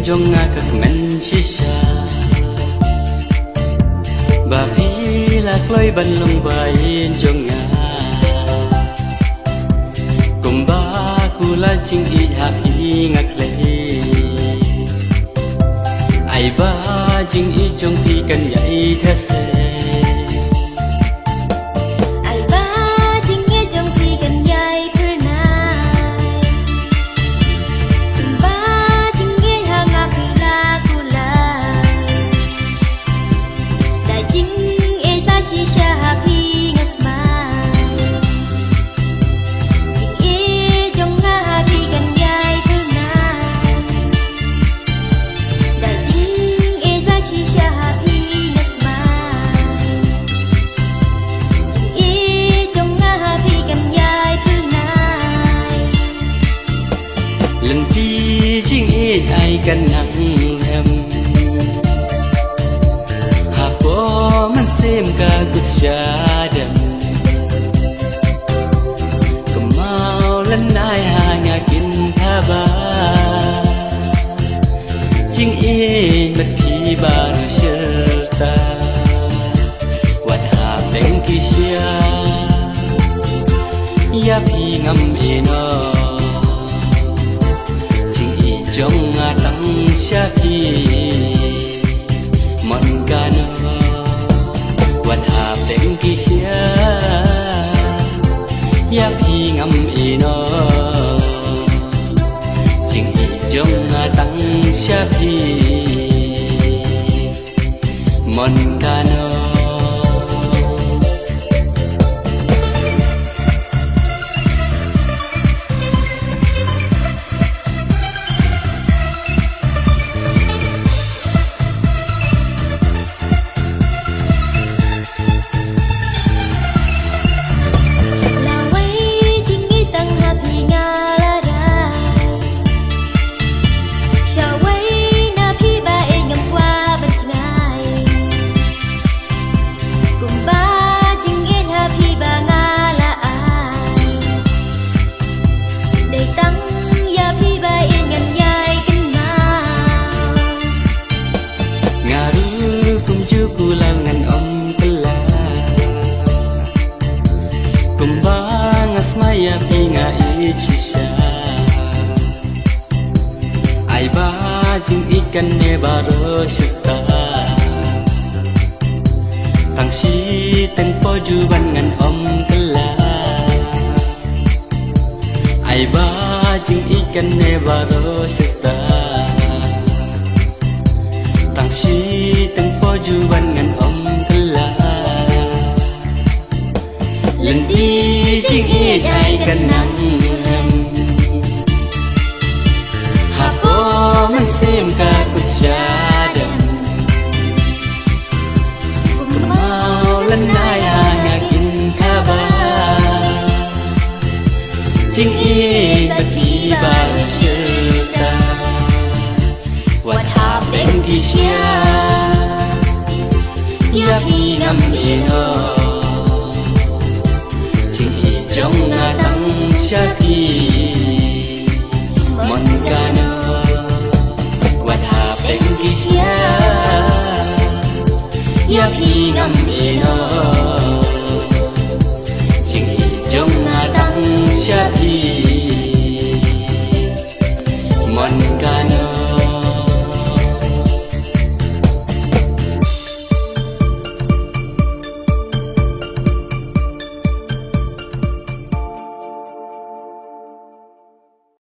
trong ngã các men chi xa bà phi lạc lối bần lòng bài trong ngã cùng ba cu la chinh y hạ y ngạc lệ ai ba chinh y trong phi cần dạy thế sẽ lần đi chính ai cần nặng em hạ bó mình xem cả cuộc cha đầm cầm mau lần ai hà nhà kinh tha ba chính mất khi ba nó chờ ta quạt hạ bên kia xia ya phi ngâm ino trong ngã tăng xa khi mòn ca nơ quạt hạ bên kia xia ya khi ngâm ino chính ý trong ngã tăng xa khi mòn ca nơ ku langan om telah kumbang asmaya pinga icisha ai ba jing ikan ne baro syuta tang si tempo juban ngan om telah ai ba jing ikan ne baro syuta tang si tempo juban ngan om telah lần đi chính ý ai cần nặng em hạ bó mình xem cả cuộc cha đầm cùng mau lần ai nhà kinh tha ba chính ý bất kỳ ba chưa ta quạt hạ bên kia xia ya khi ngâm ino chính ý trong ngã tăng xa khi mòn ca nơ quạt hạ bên kia xia ya khi ngâm ino